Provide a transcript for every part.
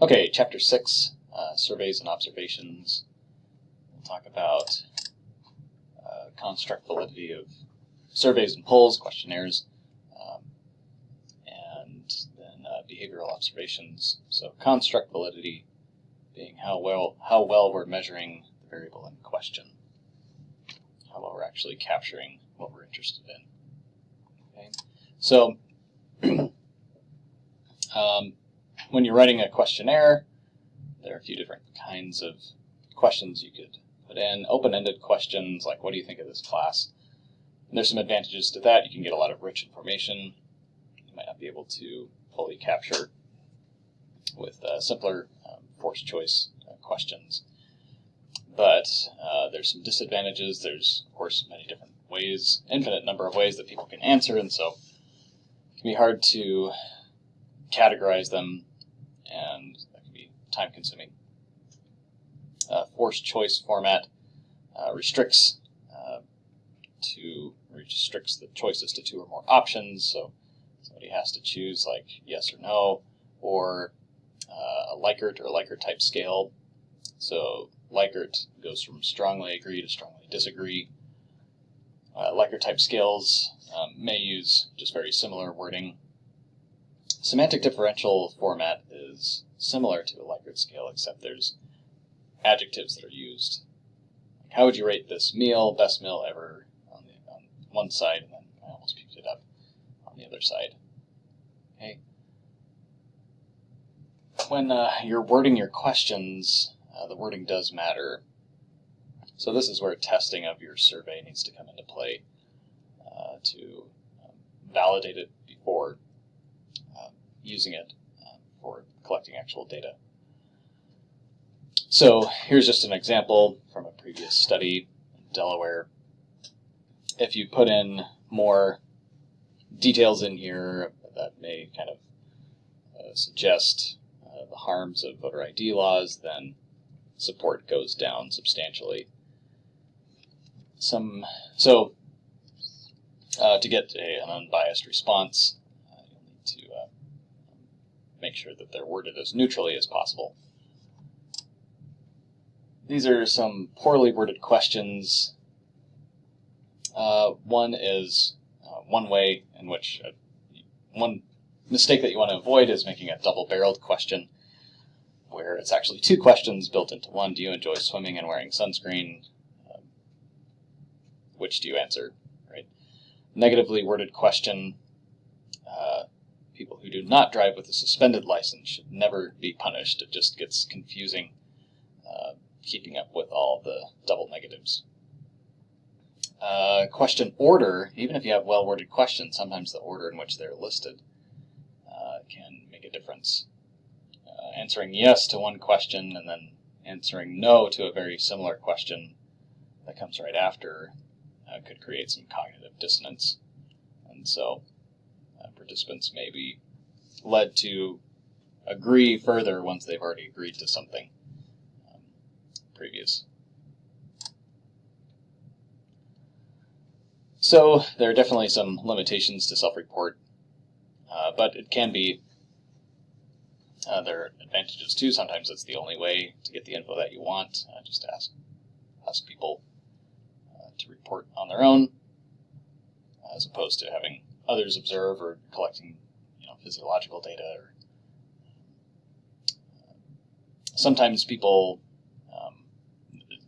Okay, Chapter 6, Surveys and Observations. We'll talk about construct validity of surveys and polls, questionnaires, and then behavioral observations. So construct validity being how well we're measuring the variable in question, how well we're actually capturing what we're interested in. Okay, so when you're writing a questionnaire, there are a few different kinds of questions you could put in. Open-ended questions like, what do you think of this class? And there's some advantages to that. You can get a lot of rich information you might not be able to fully capture with simpler forced choice questions. But there's some disadvantages. There's, of course, many different ways, infinite number of ways that people can answer, and so it can be hard to categorize them, and that can be time-consuming. Forced choice format restricts the choices to two or more options, so somebody has to choose like yes or no, or a Likert or Likert type scale. So Likert goes from strongly agree to strongly disagree. Likert type scales may use just very similar wording. Semantic differential format is similar to a Likert scale, except there's adjectives that are used. How would you rate this meal? Best meal ever on one side, and then I almost picked it up on the other side. Okay. When you're wording your questions, the wording does matter. So this is where testing of your survey needs to come into play to validate it before using it for collecting actual data. So here's just an example from a previous study in Delaware. If you put in more details in here that may kind of suggest the harms of voter ID laws, then support goes down substantially. To get an unbiased response, you'll need to make sure that they're worded as neutrally as possible. These are some poorly worded questions. One is one way in which one mistake that you want to avoid is making a double-barreled question, where it's actually two questions built into one. Do you enjoy swimming and wearing sunscreen? Which do you answer? Right? Negatively worded question. People who do not drive with a suspended license should never be punished. It just gets confusing keeping up with all the double negatives. Question order, even if you have well-worded questions, sometimes the order in which they're listed can make a difference. Answering yes to one question and then answering no to a very similar question that comes right after could create some cognitive dissonance. And so participants may be led to agree further once they've already agreed to something previous. So there are definitely some limitations to self-report, but it can be, there are advantages too. Sometimes it's the only way to get the info that you want. Just ask people to report on their own, as opposed to having others observe or collecting physiological data. Or sometimes people,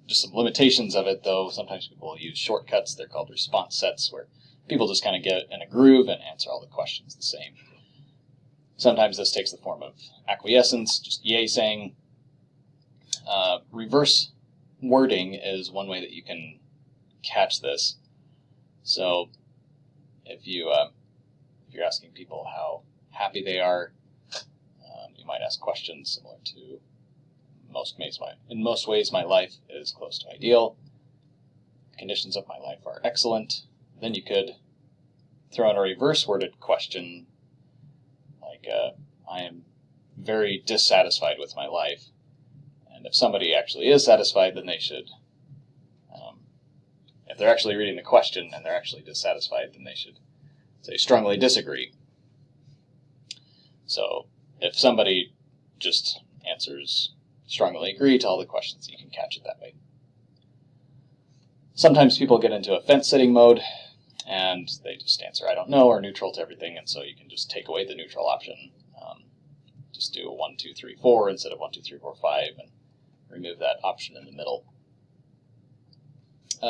just some limitations of it though, sometimes people will use shortcuts. They're called response sets, where people just kind of get in a groove and answer all the questions the same. Sometimes this takes the form of acquiescence, just yay saying. Reverse wording is one way that you can catch this. So if you're asking people how happy they are, you might ask questions similar to in most ways my life is close to ideal. The conditions of my life are excellent. Then you could throw in a reverse worded question like I am very dissatisfied with my life. And if somebody actually is satisfied, then they should, if they're actually reading the question and they're actually dissatisfied, then they should say strongly disagree. So if somebody just answers strongly agree to all the questions. You can catch it that way. Sometimes people get into a fence-sitting mode, and they just answer I don't know or neutral to everything, and so you can just take away the neutral option. Just do a 1, 2, 3, 4 instead of 1, 2, 3, 4, 5, and remove that option in the middle.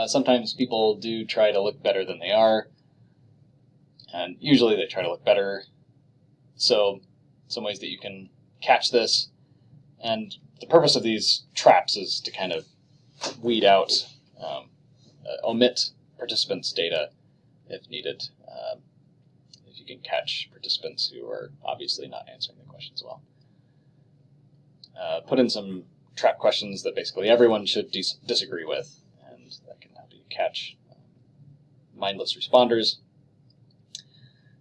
Sometimes people do try to look better than they are, and usually they try to look better. So some ways that you can catch this, and the purpose of these traps is to kind of weed out, omit participants' data if needed, if you can catch participants who are obviously not answering the questions well. Put in some trap questions that basically everyone should disagree with, and that can help you catch mindless responders.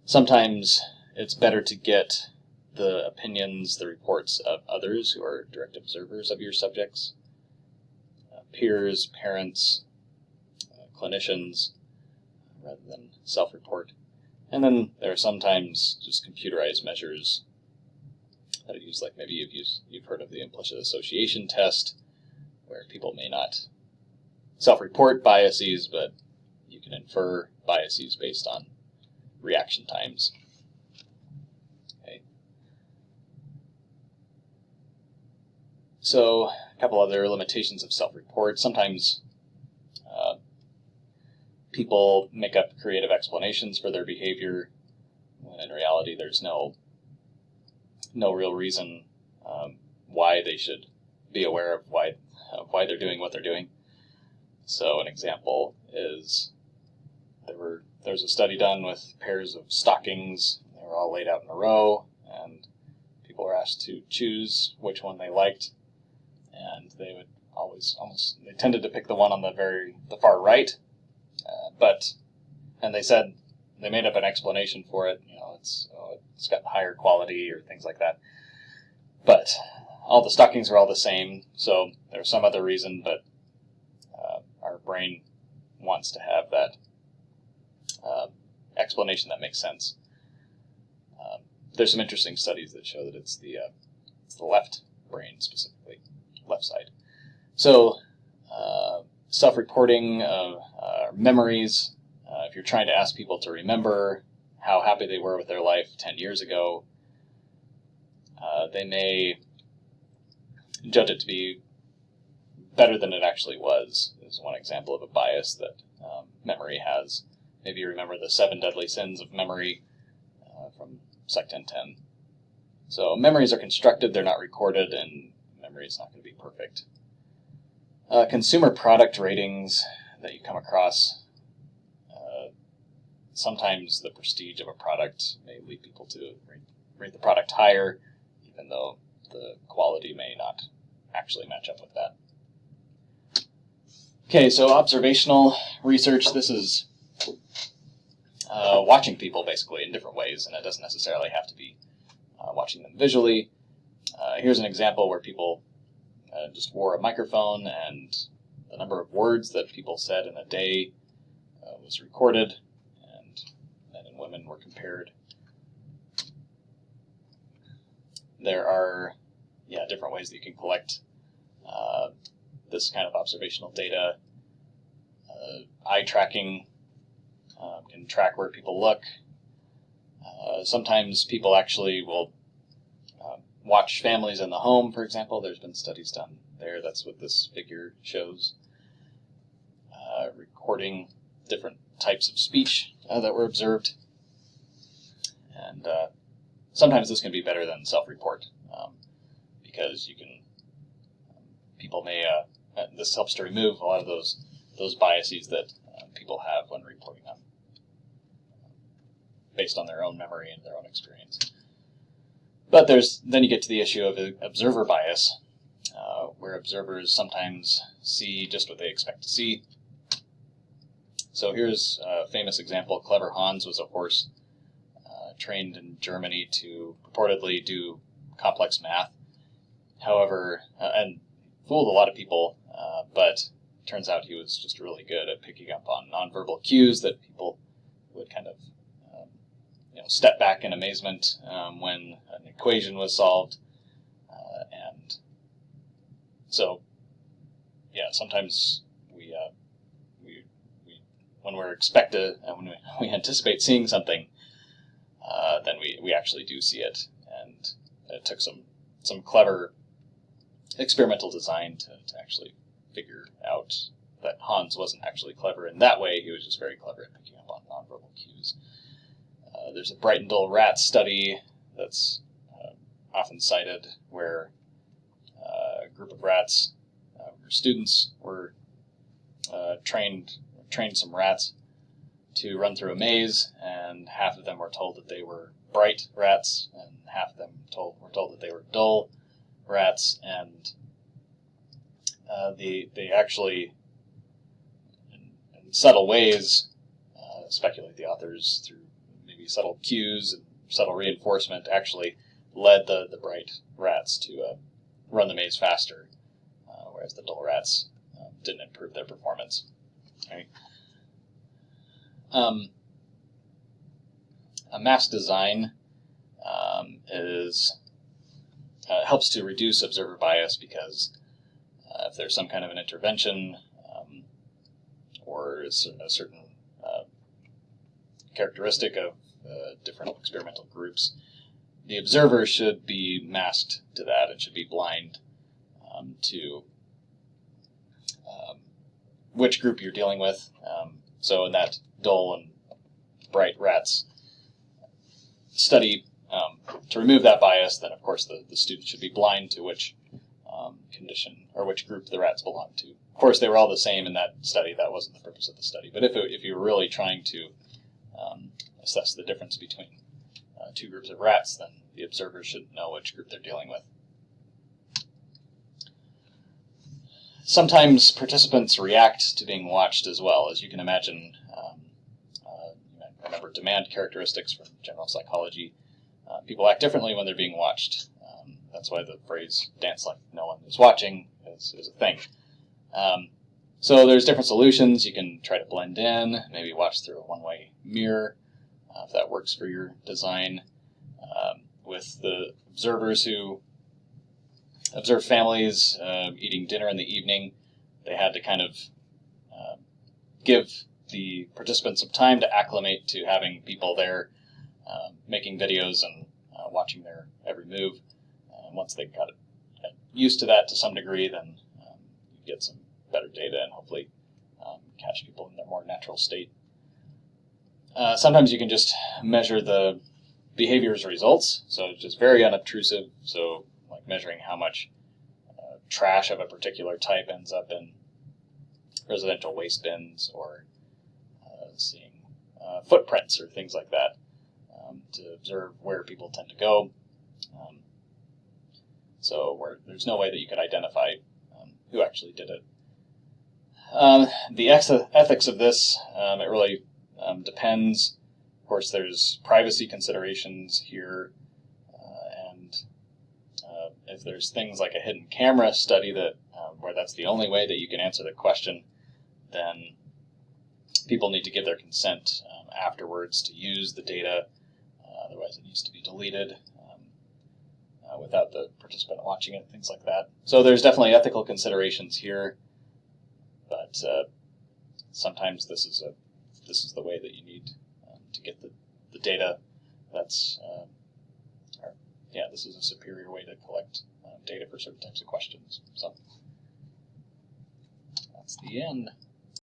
Sometimes it's better to get the opinions, the reports of others who are direct observers of your subjects, peers, parents, clinicians, rather than self-report. And then there are sometimes just computerized measures that are used, like maybe you've heard of the implicit association test, where people may not self-report biases, but you can infer biases based on reaction times. Okay. So a couple other limitations of self-report. Sometimes people make up creative explanations for their behavior, when in reality there's no real reason why they should be aware of why they're doing what they're doing. So an example is there's a study done with pairs of stockings. They were all laid out in a row, and people were asked to choose which one they liked, and they would they tended to pick the one on the far right. And they said, they made up an explanation for it, it's got higher quality or things like that. But all the stockings are all the same, so there's some other reason, but our brain wants to have that explanation that makes sense. There's some interesting studies that show that it's the left brain, specifically, left side. So self-reporting of memories, if you're trying to ask people to remember how happy they were with their life 10 years ago, they may judge it to be better than it actually was. Is one example of a bias that memory has. Maybe you remember the 7 deadly sins of memory from Sec 1010. So memories are constructed, they're not recorded, and memory is not going to be perfect. Consumer product ratings that you come across. Sometimes the prestige of a product may lead people to rate the product higher, even though the quality may not actually match up with that. Okay, so observational research. This is watching people basically in different ways, and it doesn't necessarily have to be watching them visually. Here's an example where people just wore a microphone, and the number of words that people said in a day was recorded, and men and women were compared. There are different ways that you can collect this kind of observational data. Eye tracking can track where people look. Sometimes people actually will watch families in the home, for example. There's been studies done there. That's what this figure shows. Recording different types of speech that were observed. And sometimes this can be better than self-report because people may, this helps to remove a lot of those biases that people have when reporting them based on their own memory and their own experience. But then you get to the issue of observer bias, where observers sometimes see just what they expect to see. So here's a famous example. Clever Hans was a horse trained in Germany to purportedly do complex math. However, and fooled a lot of people, but turns out he was just really good at picking up on nonverbal cues that people would kind of step back in amazement when an equation was solved, and So, yeah, sometimes we when we're expected and when we anticipate seeing something, then we actually do see it. And it took some clever experimental design to actually figure out that Hans wasn't actually clever in that way. He was just very clever at picking up on nonverbal cues. There's a Brighton dull rat study that's often cited where a group of rats, students were trained some rats to run through a maze, and half of them were told that they were bright rats, and half of them were told that they were dull rats, and they actually, in subtle ways, speculate the authors through maybe subtle cues and subtle reinforcement, actually led the bright rats to run the maze faster, whereas the dull rats didn't improve their performance. Right? A mask design helps to reduce observer bias because if there's some kind of an intervention or a certain characteristic of different experimental groups, the observer should be masked to that and should be blind to which group you're dealing with. So in that dull and bright rats study, to remove that bias, then of course the student should be blind to which condition or which group the rats belong to. Of course, they were all the same in that study. That wasn't the purpose of the study. But if you were really trying to assess the difference between two groups of rats, then the observer should know which group they're dealing with. Sometimes participants react to being watched as well. As you can imagine, remember demand characteristics from general psychology. People act differently when they're being watched. That's why the phrase "dance like no one is watching" is a thing. So there's different solutions. You can try to blend in, maybe watch through a one-way mirror, if that works for your design. With the observers who observed families eating dinner in the evening, they had to kind of give the participants some time to acclimate to having people there making videos and watching their every move. Once they got used to that to some degree, then you get some better data and hopefully catch people in their more natural state. Sometimes you can just measure the behavior's results, so it's just very unobtrusive, so like measuring how much trash of a particular type ends up in residential waste bins, or seeing footprints or things like that to observe where people tend to go. So where there's no way that you could identify who actually did it. The ethics of this, it really depends. Of course, there's privacy considerations here, and if there's things like a hidden camera study that where that's the only way that you can answer the question, then people need to give their consent afterwards to use the data. Otherwise, it needs to be deleted without the participant watching it, things like that. So there's definitely ethical considerations here, but sometimes this is the way that you need to get the data. This is a superior way to collect data for certain types of questions. So that's the end.